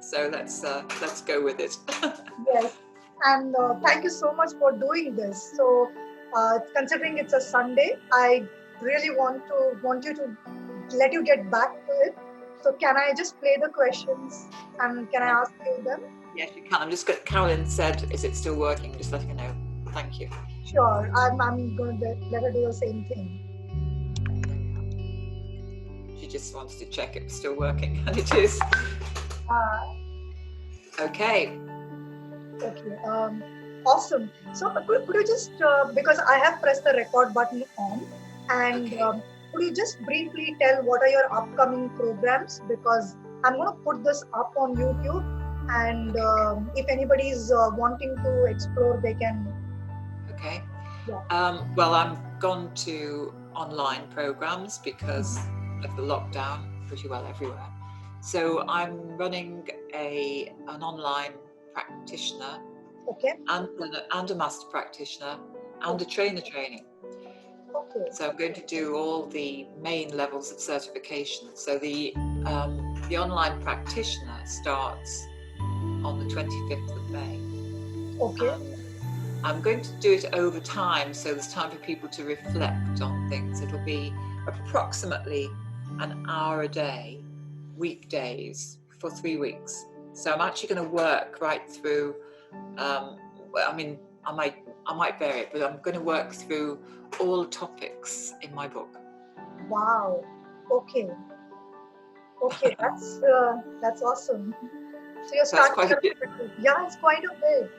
So let's go with it. Yes, and thank you so much for doing this. So, considering it's a Sunday, I really want you to let you get back to it. So, can I just play the questions and can I ask you them? Yes, you can. I'm just going. Carolyn said, "Is it still working?" Just letting her know. Thank you. Sure, I'm going to let her do the same thing. She just wants to check it was still working, and it is. Okay. Okay. Awesome. So could you just because I have pressed the record button on, and Okay. could you just briefly tell what are your upcoming programs? Because I'm going to put this up on YouTube, and if anybody is wanting to explore, they can. Okay. Yeah. Well, I'm gone to online programs because of the lockdown pretty well everywhere. So I'm running an online practitioner Okay. and a master practitioner and a trainer training. Okay. So I'm going to do all the main levels of certification. So the online practitioner starts on the 25th of May. Okay. I'm going to do it over time, so there's time for people to reflect on things. It'll be approximately an hour a day, weekdays, for 3 weeks. So I'm actually going to work right through. I mean, I might vary it, but I'm going to work through all topics in my book. Wow. Okay. Okay. That's awesome. So you're So that's starting. Yeah, it's quite a bit.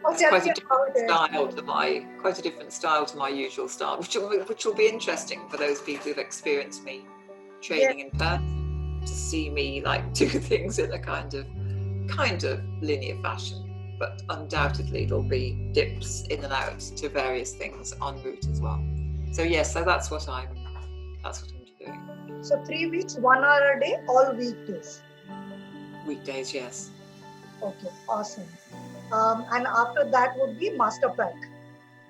It's Okay, I'll quite see a how different it is. style to my usual style, which will be interesting for those people who've experienced me Yes. training in person, to see me like do things in a kind of linear fashion. But undoubtedly there'll be dips in and out to various things en route as well. So yes, so that's what I'm doing. So 3 weeks, 1 hour a day, all weekdays. Weekdays, yes. Okay, awesome. And after that would be master pack.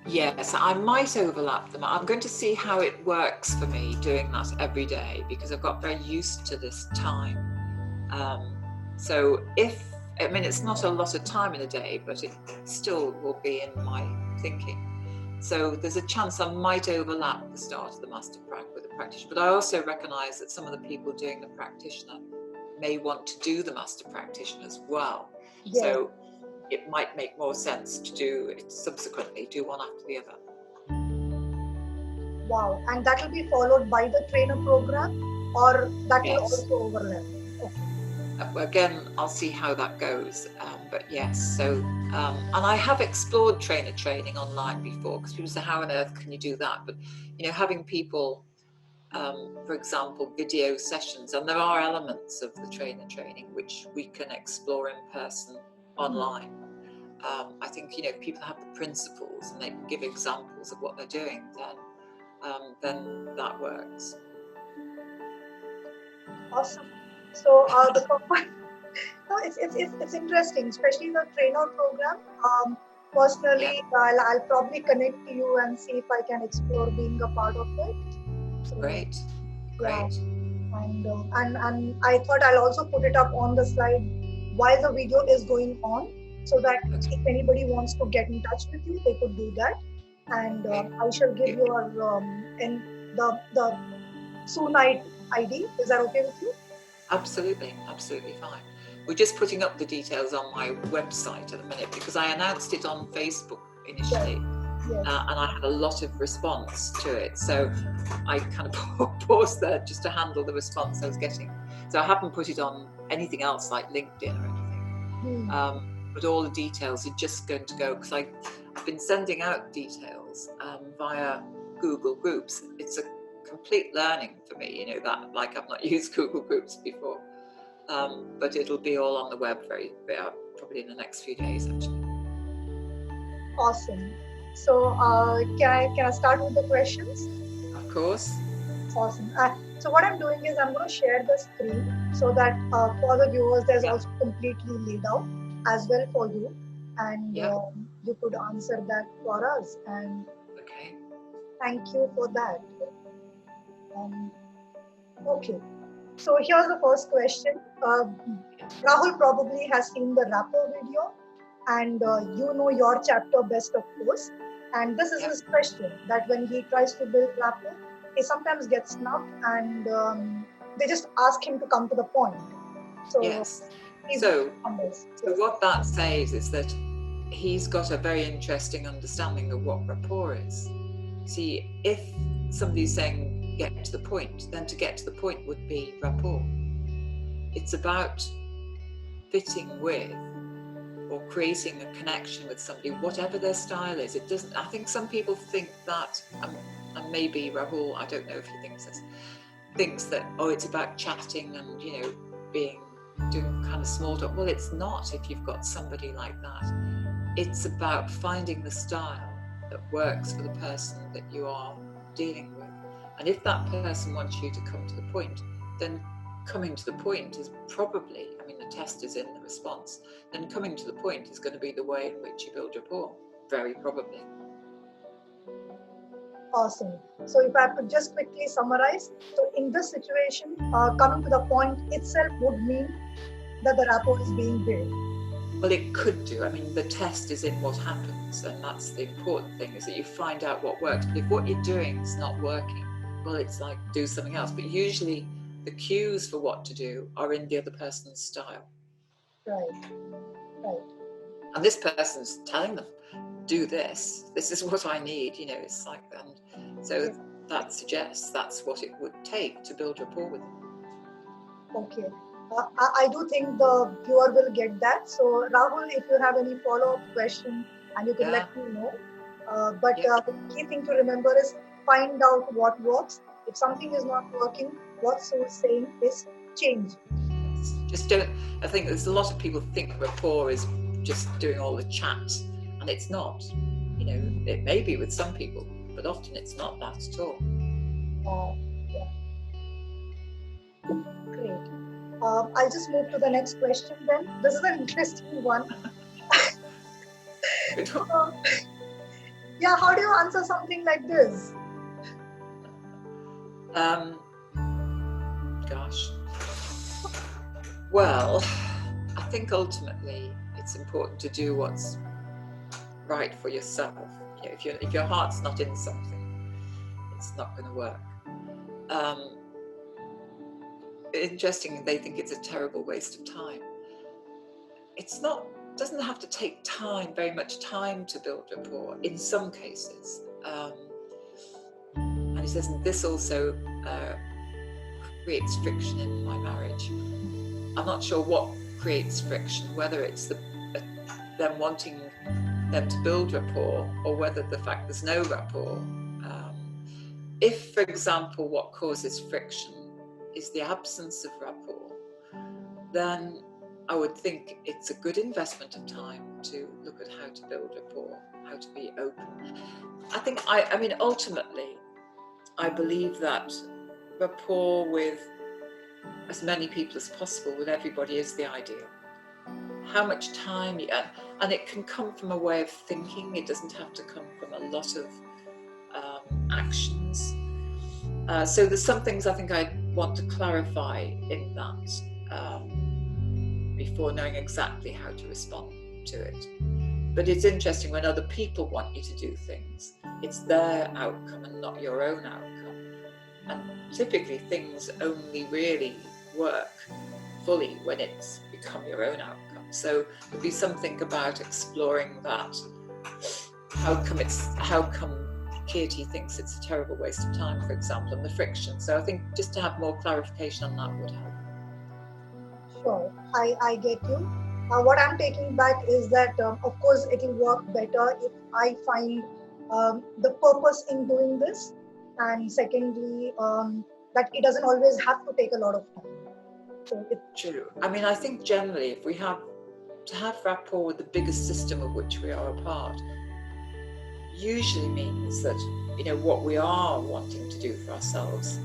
Yes, I might overlap them. I'm going to see how it works for me doing that every day, because I've got very used to this time. So it's not a lot of time in a day, but it still will be in my thinking. So there's a chance I might overlap the start of the master prac with the practitioner. But I also recognise that some of the people doing the practitioner may want to do the master practitioner as well. Yes. So it might make more sense to do it subsequently, do one after the other. Wow, and that will be followed by the trainer program, or that will Yes. also overlap? Okay. Again, I'll see how that goes. But yes, so, and I have explored trainer training online before, because people say, how on earth can you do that? But, having people, for example, video sessions, and there are elements of the trainer training which we can explore in person online. I think, if people have the principles and they can give examples of what they're doing, then that works. Awesome. So it's interesting, especially the trainer program. Personally, Yeah. I'll probably connect to you and see if I can explore being a part of it. So, Great. yeah. And I thought I'll also put it up on the slide while the video is going on, so that if anybody wants to get in touch with you, they could do that. And I shall give your the Soonite ID. Is that okay with you? Absolutely fine. We're just putting up the details on my website at the minute, because I announced it on Facebook initially. Yes. And I had a lot of response to it, so I kind of paused there just to handle the response I was getting. So I haven't put it on anything else like LinkedIn or anything. But all the details are just going to go, because I've been sending out details via Google Groups. It's a complete learning for me, that like I've not used Google Groups before. But it'll be all on the web probably in the next few days, actually. Awesome. So can I start with the questions? Of course. Awesome. So what I'm doing is I'm going to share the screen, so that for the viewers there's also completely laid out as well for you, and you could answer that for us. And thank you for that. Okay. So here's the first question. Rahul probably has seen the rapport video, and you know your chapter best, of course. And this is Yep. his question: that when he tries to build rapport, he sometimes gets snubbed, and they just ask him to come to the point. So Yes. he's So on this. So Yes. what that says is that he's got a very interesting understanding of what rapport is. See, if somebody's saying get to the point, then to get to the point would be rapport. It's about fitting with or creating a connection with somebody, whatever their style is. It doesn't, I think some people think that, and maybe Rahul, I don't know if he thinks this, thinks that, oh, it's about chatting and, you know, doing kind of small talk. Well, it's not if you've got somebody like that. It's about finding the style that works for the person that you are dealing with. And if that person wants you to come to the point, then coming to the point is probably, I mean, the test is in the response, then coming to the point is going to be the way in which you build rapport, very probably. Awesome. So if I have to just quickly summarize, so in this situation, coming to the point itself would mean that the rapport is being built. Well, it could do. I mean, the test is in what happens, and that's the important thing, is that you find out what works. But if what you're doing is not working, well, it's like do something else. But usually the cues for what to do are in the other person's style. Right, right. And this person's telling them, do this. This is what I need. You know, it's like that. So that suggests that's what it would take to build rapport with them. Okay. I do think the viewer will get that. So Rahul, if you have any follow-up question, and you could let me know. But the key thing to remember is find out what works. If something is not working, what Sue's saying is change. Just don't. I think there's a lot of people think rapport is just doing all the chat, and it's not. You know, it may be with some people, but often it's not that at all. Yeah. Great. I'll just move to the next question then. This is an interesting one. Yeah, how do you answer something like this? Gosh. Well, I think ultimately it's important to do what's right for yourself. You know, if your heart's not in something, it's not going to work. Interesting, they think it's a terrible waste of time. It's not. Doesn't have to take time, very much time, to build rapport. In some cases, and he says, and this also creates friction in my marriage. I'm not sure what creates friction, whether it's them wanting them to build rapport, or whether the fact there's no rapport. If, for example, what causes friction is the absence of rapport, then I would think it's a good investment of time to look at how to build rapport, how to be open. I mean, ultimately, I believe that rapport with as many people as possible, with everybody, is the ideal. How much time and it can come from a way of thinking. It doesn't have to come from a lot of actions. So there's some things I think I want to clarify in that before knowing exactly how to respond to it. But it's interesting when other people want you to do things, it's their outcome and not your own outcome. And typically things only really work fully when it's become your own outcome. So there'd be something about exploring that. How come Kirti thinks it's a terrible waste of time, for example, and the friction. So I think just to have more clarification on that would help. Sure, I get you. What I'm taking back is that, of course, it will work better if I find the purpose in doing this. And secondly, that it doesn't always have to take a lot of time. So True. I mean, I think generally if we have to have rapport with the biggest system of which we are a part, usually means that, you know, what we are wanting to do for ourselves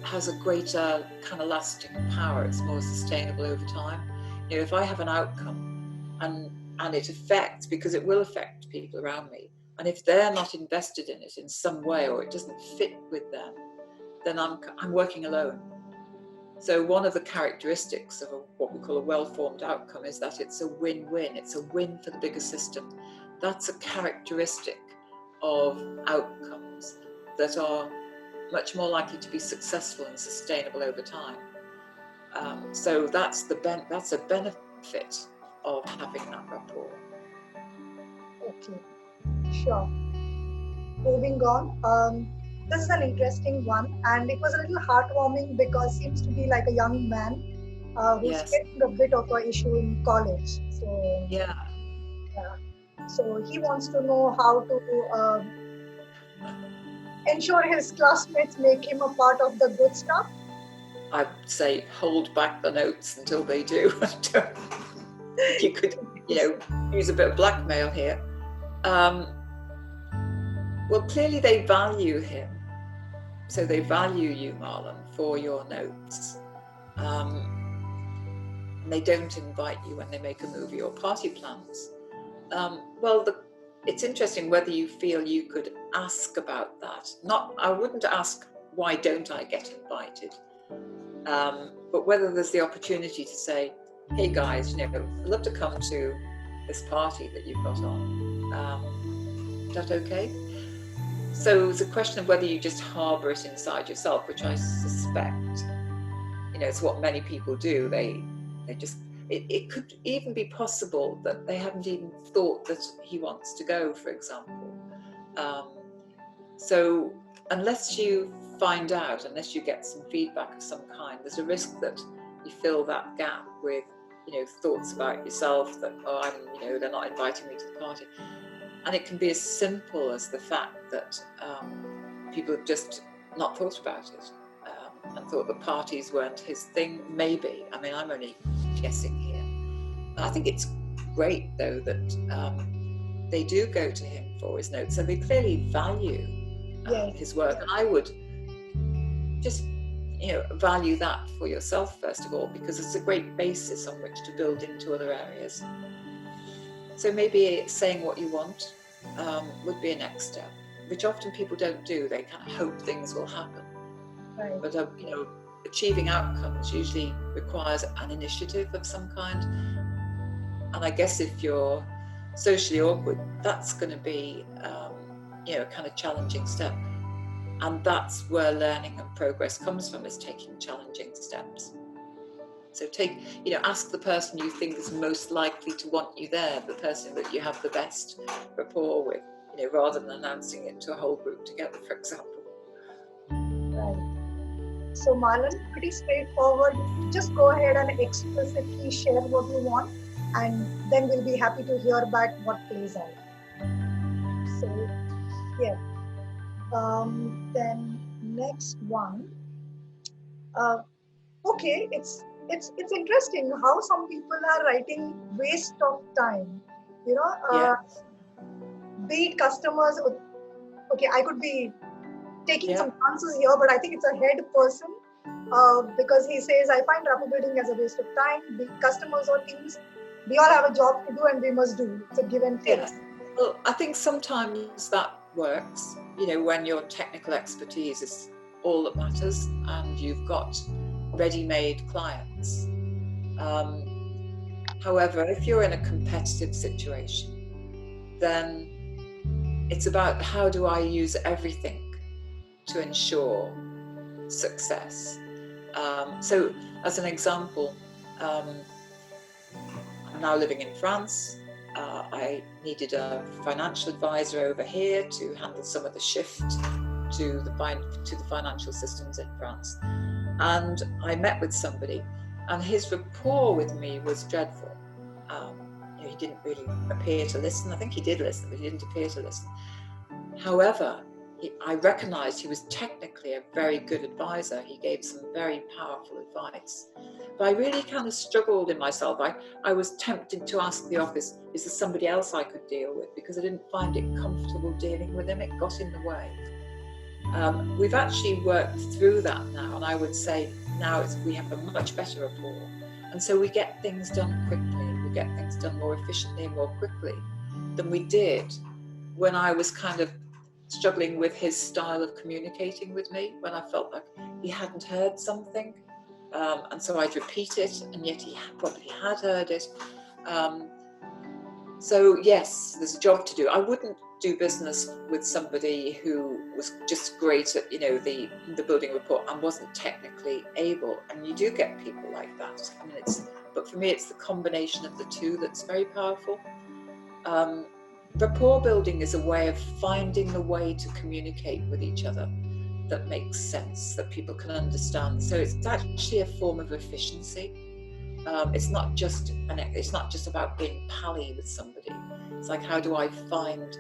has a greater kind of lasting power. It's more sustainable over time. You know, if I have an outcome and it affects, because it will affect people around me, and if they're not invested in it in some way, or it doesn't fit with them, then I'm working alone. So one of the characteristics of what we call a well-formed outcome is that it's a win-win. It's a win for the bigger system. That's a characteristic of outcomes that are much more likely to be successful and sustainable over time. So that's a benefit of having that rapport. Okay, sure. Moving on. This is an interesting one, and it was a little heartwarming because seems to be like a young man who's Yes. getting a bit of an issue in college. So Yeah. So he wants to know how to ensure his classmates make him a part of the good stuff. I'd say hold back the notes until they do. You could, use a bit of blackmail here. Well, clearly they value him. So they value you, Marlon, for your notes. And they don't invite you when they make a movie or party plans. It's interesting whether you feel you could ask about that. I wouldn't ask, why don't I get invited? But whether there's the opportunity to say, hey guys, I'd love to come to this party that you've got on. Is that okay? So it's a question of whether you just harbour it inside yourself, which I suspect, it's what many people do. They just, it could even be possible that they haven't even thought that he wants to go, for example. So unless you find out, unless you get some feedback of some kind, there's a risk that you fill that gap with, thoughts about yourself that, they're not inviting me to the party. And it can be as simple as the fact that people have just not thought about it and thought the parties weren't his thing. Maybe. I mean, I'm only guessing here. I think it's great, though, that they do go to him for his notes. So they clearly value his work. And I would just, value that for yourself, first of all, because it's a great basis on which to build into other areas. So maybe saying what you want would be a next step, which often people don't do. They kind of hope things will happen. Right. But, achieving outcomes usually requires an initiative of some kind. And I guess if you're socially awkward, that's going to be, a kind of challenging step. And that's where learning and progress comes from, is taking challenging steps. So ask the person you think is most likely to want you there, the person that you have the best rapport with, rather than announcing it to a whole group together, for example. Right. So Marlon, pretty straightforward. Just go ahead and explicitly share what you want, and then we'll be happy to hear back what plays out. So, yeah. Then next one. Okay, it's interesting how some people are writing waste of time. Be it customers. Okay, I could be taking some chances here, but I think it's a head person because he says, I find rapport building as a waste of time. Be it customers or teams, we all have a job to do and we must do. It's a give and take. Yeah. Well, I think sometimes that works, when your technical expertise is all that matters and you've got ready-made clients. However, if you're in a competitive situation, then it's about how do I use everything to ensure success. So as an example, I'm now living in France. I needed a financial advisor over here to handle some of the shift to the financial systems in France. And I met with somebody, and his rapport with me was dreadful. He didn't really appear to listen. I think he did listen, but he didn't appear to listen. However, I recognized he was technically a very good advisor. He gave some very powerful advice. But I really kind of struggled in myself. I was tempted to ask the office, is there somebody else I could deal with? Because I didn't find it comfortable dealing with him. It got in the way. We've actually worked through that now, and I would say now we have a much better rapport. And so we get things done quickly. We get things done more efficiently and more quickly than we did when I was kind of struggling with his style of communicating with me, when I felt like he hadn't heard something. and so I'd repeat it, and yet he probably had heard it. So yes, there's a job to do. I wouldn't do business with somebody who was just great at, the building rapport and wasn't technically able. And you do get people like that. I mean, but for me, it's the combination of the two that's very powerful. Rapport building is a way of finding the way to communicate with each other that makes sense, that people can understand. So it's actually a form of efficiency. It's not just about being pally with somebody. It's like, how do I find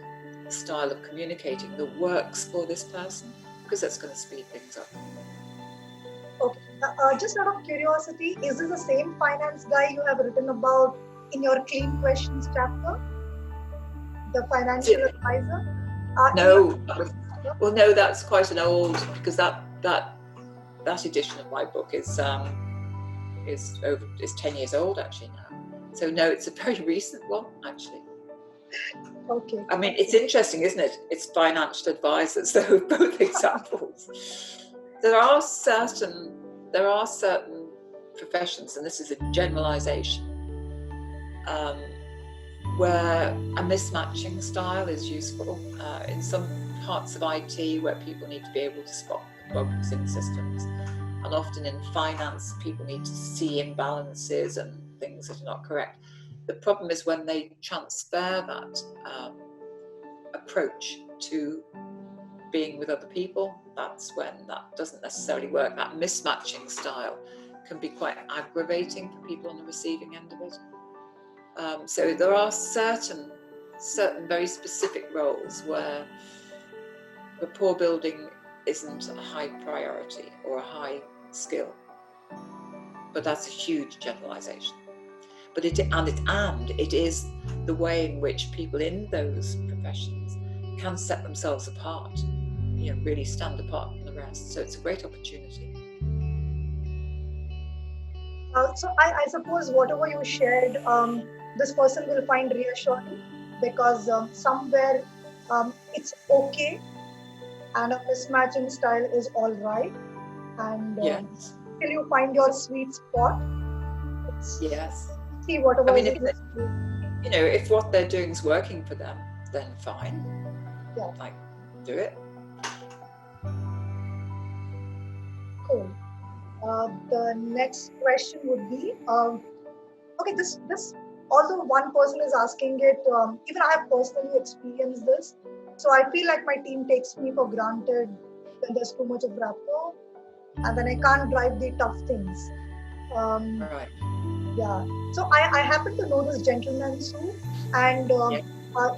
a style of communicating that works for this person? Because that's going to speed things up. Okay. Just out of curiosity, is this the same finance guy you have written about in your Clean Questions chapter? The financial advisor? No. Well, no, that's quite an old, because that edition of my book is 10 years old actually now. So no, it's a very recent one actually. Okay. I mean, it's interesting, isn't it? It's financial advisors, so both examples. There are certain professions, and this is a generalization, where a mismatching style is useful. In some parts of IT where people need to be able to spot bugs in systems, and often in finance people need to see imbalances and things that are not correct. The problem is when they transfer that approach to being with other people, that's when that doesn't necessarily work. That mismatching style can be quite aggravating for people on the receiving end of it. So there are certain very specific roles where rapport building isn't a high priority or a high skill, but that's a huge generalization. But it is the way in which people in those professions can set themselves apart, really stand apart from the rest. So it's a great opportunity. So I suppose whatever you shared, this person will find reassuring, because somewhere it's okay, and a mismatching style is all right, and yes. till you find your sweet spot, yes. See whatever. I mean, if what they're doing is working for them, then fine. Yeah. Like, do it. Cool. The next question would be, okay, this although one person is asking it, even I have personally experienced this. So I feel like my team takes me for granted when there's too much of rapport, and then I can't drive the tough things. Right. Yeah. So I happen to know this gentleman too, and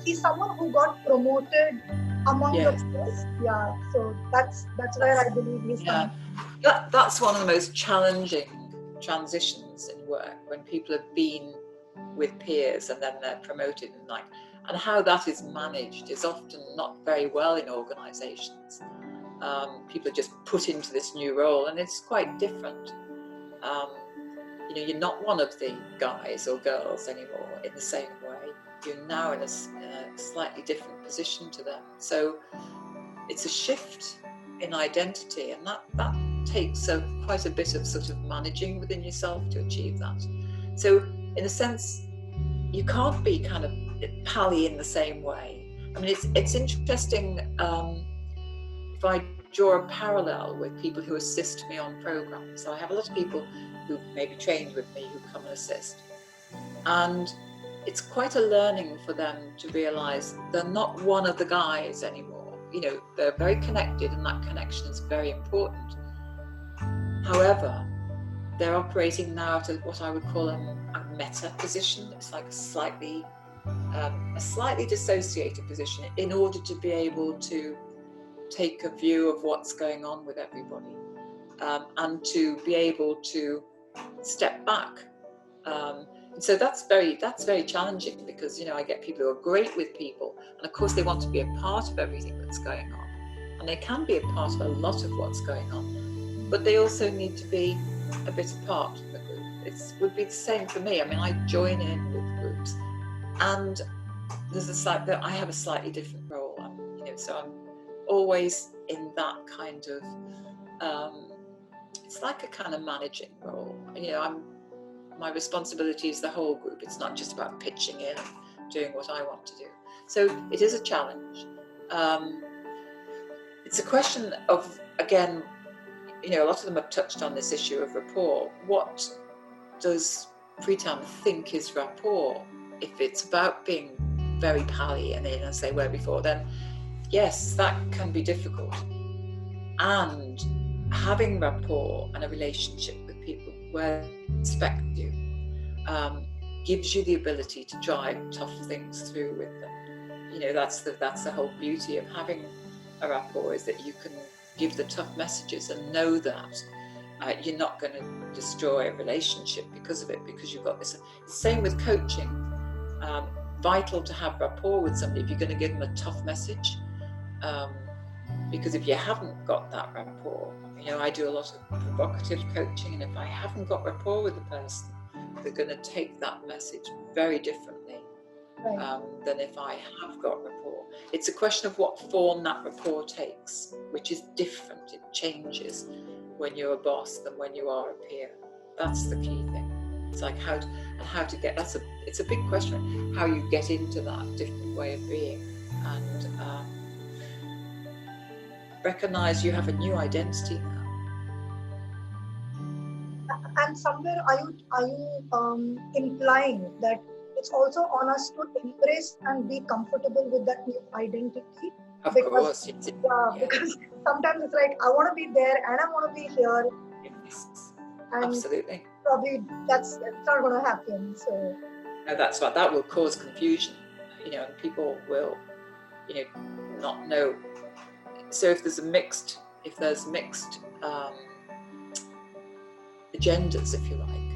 he's someone who got promoted among the first. Yeah. So that's where I believe he's coming. That's one of the most challenging transitions in work, when people have been with peers and then they're promoted, and how that is managed is often not very well in organisations. People are just put into this new role, and it's quite different. You're not one of the guys or girls anymore in the same way. You're now in a slightly different position to them. So it's a shift in identity, and that takes quite a bit of sort of managing within yourself to achieve that. So in a sense, you can't be kind of pally in the same way. I mean, it's interesting if I draw a parallel with people who assist me on programs. So I have a lot of people who may be trained with me who come and assist, and it's quite a learning for them to realise they're not one of the guys anymore. They're very connected, and that connection is very important. However, they're operating now at what I would call a meta position. It's like a slightly dissociated position, in order to be able to take a view of what's going on with everybody, and to be able to step back. So that's very challenging, because I get people who are great with people, and of course they want to be a part of everything that's going on, and they can be a part of a lot of what's going on, but they also need to be a bit apart from the group. It would be the same for me. I mean, I join in with groups, and I have a slightly different role, so I'm always in that kind of it's like a kind of managing role. My responsibility is the whole group. It's not just about pitching in and doing what I want to do. So it is a challenge. It's a question of, again, a lot of them have touched on this issue of rapport. What does Pritam think is rapport? If it's about being very pally and as they were before, then yes, that can be difficult. And having rapport and a relationship with people where they respect you gives you the ability to drive tough things through with them. That's the whole beauty of having a rapport, is that you can give the tough messages and know that you're not going to destroy a relationship because of it, because you've got this. Same with coaching. Vital to have rapport with somebody if you're going to give them a tough message. Because if you haven't got that rapport, I do a lot of provocative coaching, and if I haven't got rapport with the person, they're going to take that message very differently than if I have got rapport. It's a question of what form that rapport takes, which is different. It changes when you're a boss than when you are a peer. That's the key thing. It's like how to get. It's a big question. How you get into that different way of being, and recognize you have a new identity now. And somewhere are you implying that it's also on us to embrace and be comfortable with that new identity? Of course. Because sometimes it's like, I want to be there and I want to be here. Yes, and absolutely. Probably it's not going to happen. So no, that's right. That will cause confusion, and people will, not know. So if there's mixed agendas, if you like,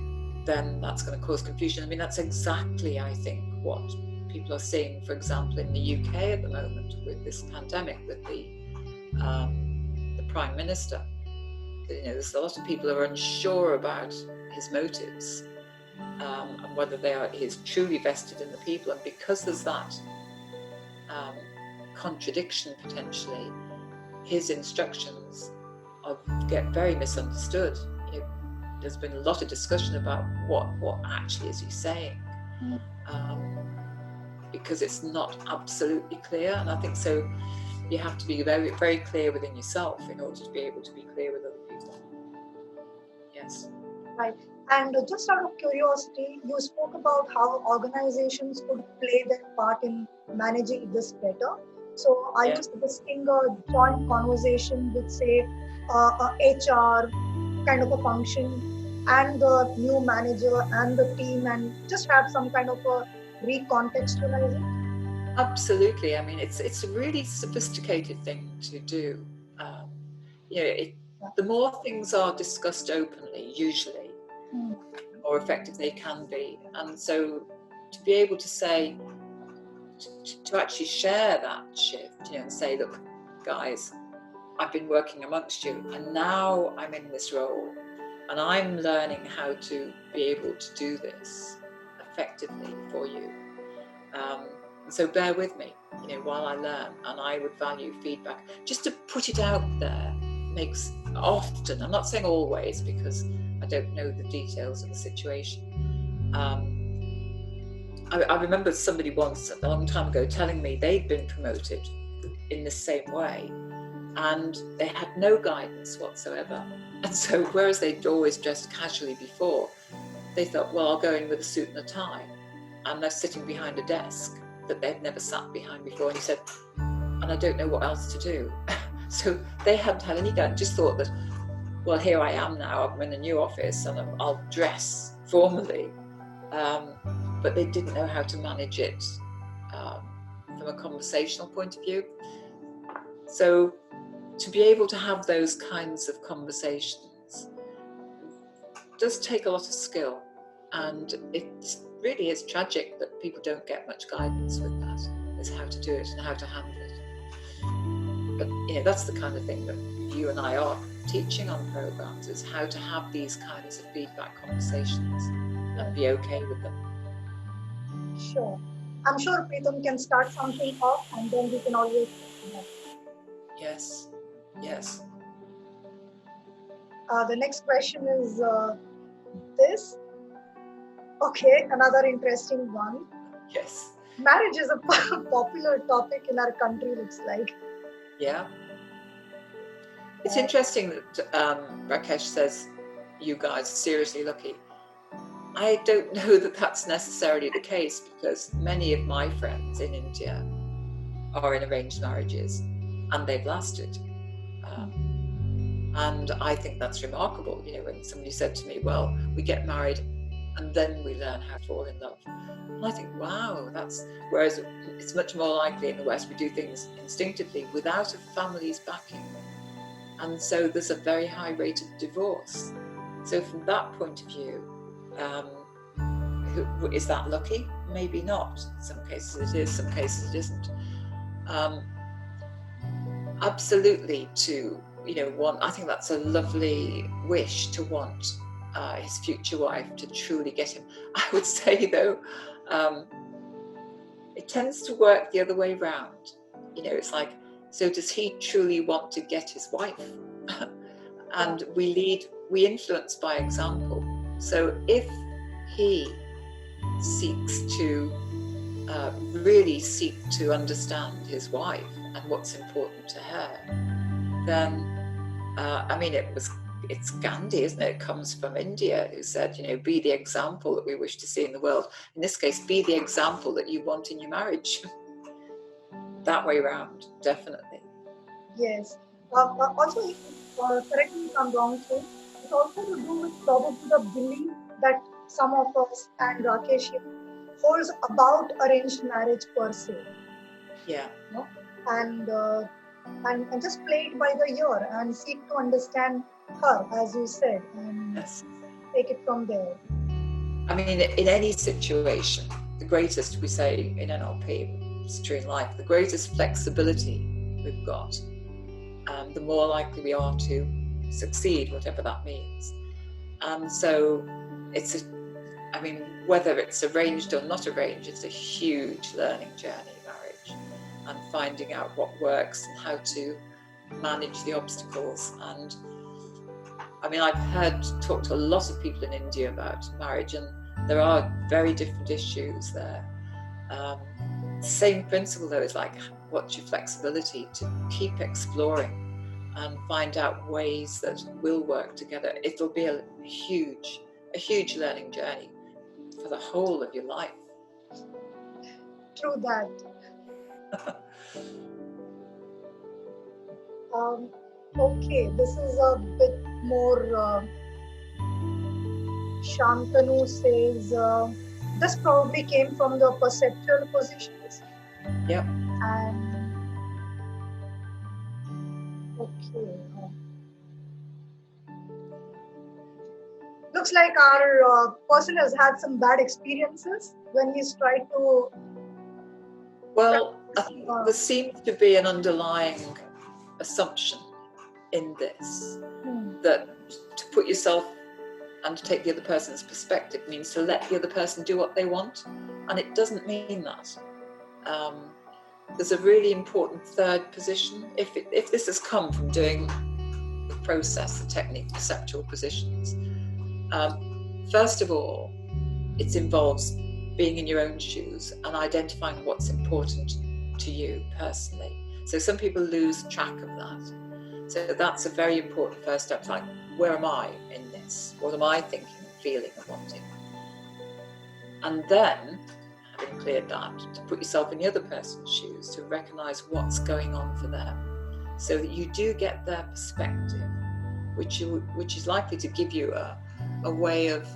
then that's going to cause confusion. I mean, that's exactly, I think, what people are seeing, for example, in the UK at the moment with this pandemic, with the Prime Minister. There's a lot of people who are unsure about his motives and whether he is truly vested in the people. And because there's that contradiction potentially, his instructions get very misunderstood. There's been a lot of discussion about what actually is he saying, because it's not absolutely clear. And I think so you have to be very, very clear within yourself in order to be able to be clear with other people. Yes. Right. And just out of curiosity, you spoke about how organizations could play their part in managing this better. So are you suggesting a joint conversation with, say, a HR kind of a function and the new manager and the team, and just have some kind of a recontextualizing? Absolutely. I mean, it's a really sophisticated thing to do. The more things are discussed openly, usually, the more effective they can be. And so to be able to say, to actually share that shift, and say, look, guys, I've been working amongst you, and now I'm in this role, and I'm learning how to be able to do this effectively for you. And so bear with me, while I learn, and I would value feedback. Just to put it out there makes often, I'm not saying always, because I don't know the details of the situation. I remember somebody once, a long time ago, telling me they'd been promoted in the same way, and they had no guidance whatsoever. And so, whereas they'd always dressed casually before, they thought, well, I'll go in with a suit and a tie. And they're sitting behind a desk that they'd never sat behind before. And he said, and I don't know what else to do. So they hadn't had any guidance, just thought that, well, here I am now, I'm in a new office and I'll dress formally. But they didn't know how to manage it from a conversational point of view. So to be able to have those kinds of conversations does take a lot of skill, and it really is tragic that people don't get much guidance with that, is how to do it and how to handle it. But that's the kind of thing that you and I are teaching on programs, is how to have these kinds of feedback conversations and be okay with them. Sure. I'm sure Pritam can start something off, and then we can always. Yes. The next question is this. Okay, another interesting one. Yes. Marriage is a popular topic in our country, looks like. Yeah. It's interesting that Rakesh says you guys are seriously lucky. I don't know that that's necessarily the case, because many of my friends in India are in arranged marriages and they've lasted. And I think that's remarkable. You know, when somebody said to me, well, we get married and then we learn how to fall in love. And I think, wow, whereas it's much more likely in the West, we do things instinctively without a family's backing. And so there's a very high rate of divorce. So from that point of view, is that lucky? Maybe not. In some cases it is, some cases it isn't. Absolutely I think that's a lovely wish to want his future wife to truly get him. I would say though, it tends to work the other way round. You know, it's like, so does he truly want to get his wife? And we influence by example. So if he seeks to really seek to understand his wife and what's important to her, then it's Gandhi, isn't it? It comes from India, who said, you know, be the example that we wish to see in the world. In this case, be the example that you want in your marriage. That way around, definitely. Yes. Also, correct me if I'm wrong too, it's also to do with probably the belief that some of us and Rakesh holds about arranged marriage per se. Yeah. You know? And just play it by the ear and seek to understand her, as you said, and Yes. take it from there. I mean, in any situation, the greatest, we say in NLP, it's true in life, the greatest flexibility we've got, the more likely we are to succeed, whatever that means. And so whether it's arranged or not arranged, it's a huge learning journey, marriage, and finding out what works and how to manage the obstacles. And I mean, I've talked to a lot of people in India about marriage, and there are very different issues there. Same principle though, is like, what's your flexibility to keep exploring and find out ways that will work together. It'll be a huge learning journey for the whole of your life. True that. Okay, this is a bit more. Shantanu says this probably came from the perceptual positions. Yep. And okay. Looks like our person has had some bad experiences when he's tried to. Well, I think there seems to be an underlying assumption in this that to put yourself and to take the other person's perspective means to let the other person do what they want, and it doesn't mean that. There's a really important third position. If this has come from doing the process, the technique, perceptual positions, first of all, it involves being in your own shoes and identifying what's important to you personally. So some people lose track of that. So that's a very important first step. Like, where am I in this? What am I thinking, feeling, and wanting? And then, having cleared that, to put yourself in the other person's shoes, to recognize what's going on for them, so that you do get their perspective, which is likely to give you a way of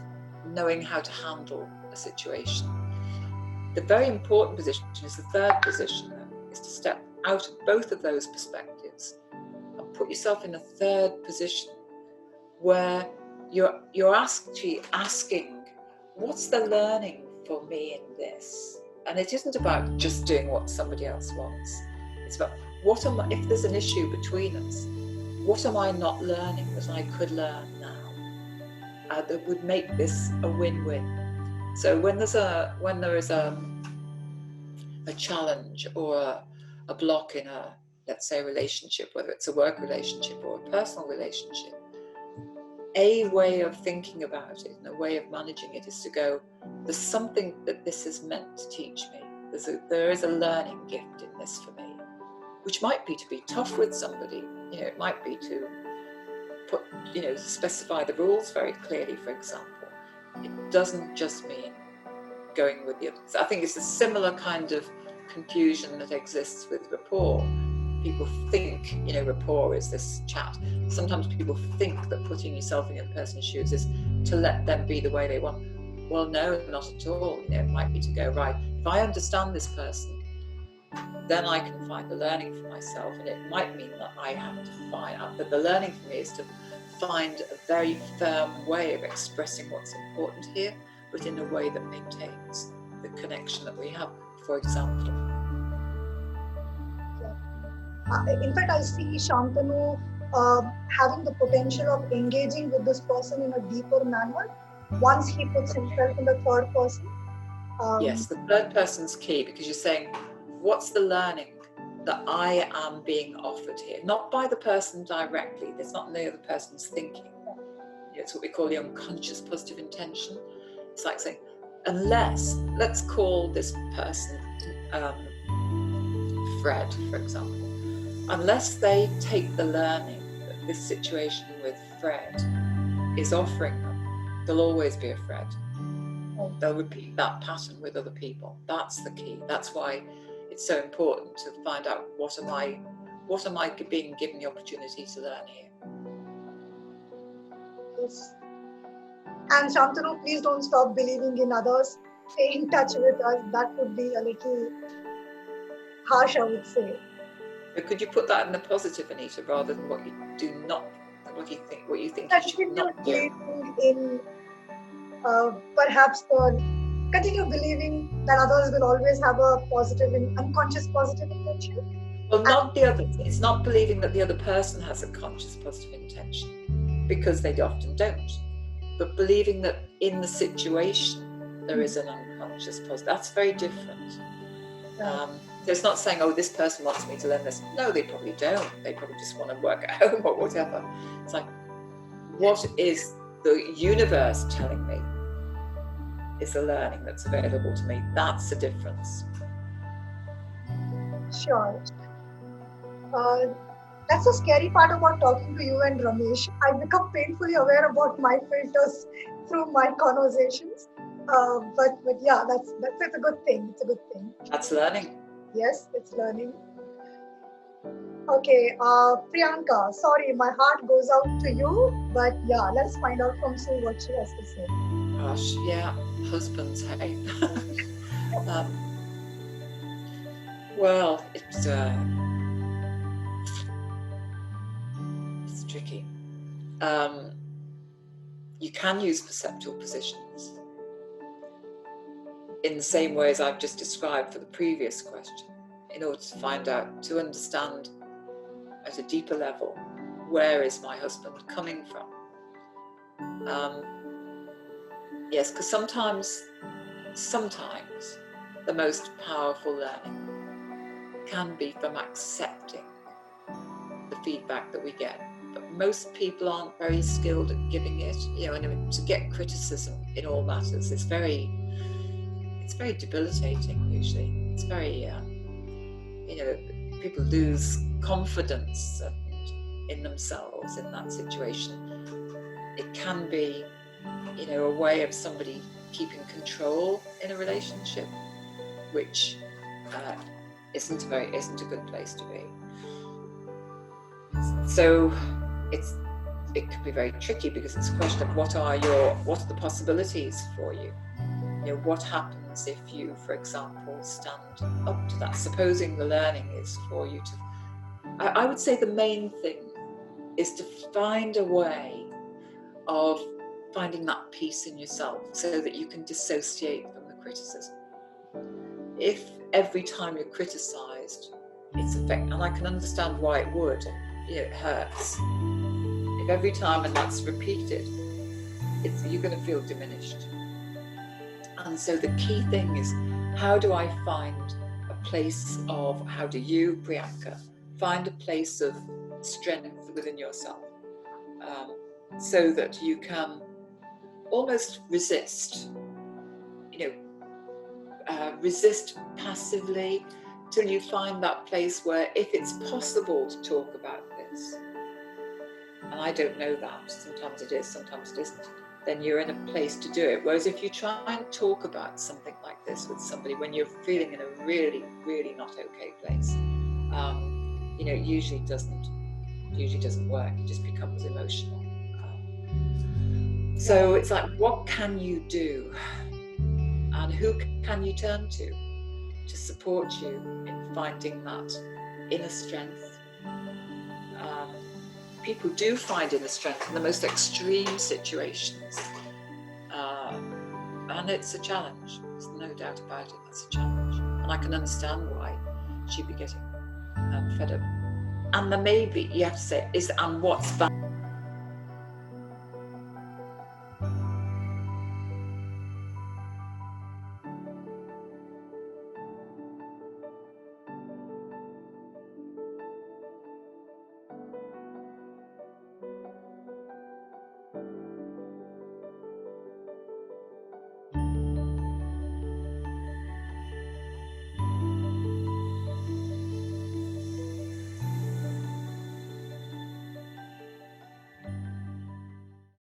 knowing how to handle a situation. The very important position is the third position, is to step out of both of those perspectives and put yourself in a third position where you're actually asking, what's the learning for me in this? And it isn't about just doing what somebody else wants. It's about, if there's an issue between us, what am I not learning that I could learn now that would make this a win-win? So when there is a challenge or a block in let's say a relationship, whether it's a work relationship or a personal relationship, a way of thinking about it and a way of managing it is to go, there's something that this is meant to teach me. There is a learning gift in this for me, which might be to be tough with somebody. It might be to put, specify the rules very clearly, for example. It doesn't just mean going with the others. I think it's a similar kind of confusion that exists with rapport. People think, rapport is this chat. Sometimes people think that putting yourself in the other person's shoes is to let them be the way they want. Well, no, not at all. It might be to go, right, if I understand this person, then I can find the learning for myself. And it might mean that I have to find out that the learning for me is to find a very firm way of expressing what's important here, but in a way that maintains the connection that we have, for example. In fact, I see Shantanu having the potential of engaging with this person in a deeper manner once he puts himself in the third person. Yes, the third person's key, because you're saying, what's the learning that I am being offered here? Not by the person directly, there's not the other person's thinking. It's what we call the unconscious positive intention. It's like saying, unless, let's call this person Fred, for example, unless they take the learning that this situation with Fred is offering them, there'll always be a Fred. They'll repeat that pattern with other people. That's the key. That's why it's so important to find out what am I being given the opportunity to learn here. Yes. And Shantanu, please don't stop believing in others. Stay in touch with us. That would be a little harsh, I would say. But could you put that in the positive, Anita, rather than what you do not, what you think That you should not do? in perhaps continue believing that others will always have a positive and unconscious positive intention. Well, not the other. It's not believing that the other person has a conscious positive intention, because they often don't. But believing that in the situation there is an unconscious positive. That's very different. Right. So it's not saying, oh, this person wants me to learn this. No, they probably don't. They probably just want to work at home or whatever. It's like, what is the universe telling me is the learning that's available to me? That's the difference. Sure. That's the scary part about talking to you and Ramesh. I become painfully aware about my filters through my conversations. But yeah, that's a good thing. It's a good thing. That's learning. Yes, it's learning. Okay, Priyanka, sorry, my heart goes out to you. But yeah, let's find out from Sue what she has to say. Gosh, yeah, husbands, hey. Well, it's tricky. You can use perceptual positions in the same way as I've just described for the previous question, in order to find out, to understand at a deeper level, where is my husband coming from? Yes, because sometimes the most powerful learning can be from accepting the feedback that we get. But most people aren't very skilled at giving it, and to get criticism in all matters is very debilitating usually. It's very, people lose confidence in themselves in that situation. It can be, a way of somebody keeping control in a relationship, which isn't a good place to be. So it can be very tricky, because it's a question of what are the possibilities for you? What happens if you, for example, stand up to that? Supposing the learning is for you to, I would say the main thing is to find a way of finding that peace in yourself so that you can dissociate from the criticism. If every time you're criticized, it's and I can understand why it would, it hurts. If every time and that's repeated, you're going to feel diminished. And so the key thing is, how do I find a place of, how do you, Priyanka, find a place of strength within yourself? so that you can almost resist, resist passively till you find that place where, if it's possible to talk about this, and I don't know that, sometimes it is, sometimes it isn't, then you're in a place to do it. Whereas if you try and talk about something like this with somebody when you're feeling in a really, really not okay place, it usually doesn't work. It just becomes emotional. So it's like, what can you do, and who can you turn to support you in finding that inner strength? People do find inner strength in the most extreme situations, and it's a challenge. There's no doubt about it. That's a challenge, and I can understand why she'd be getting fed up. And there may be, you have to say, and what's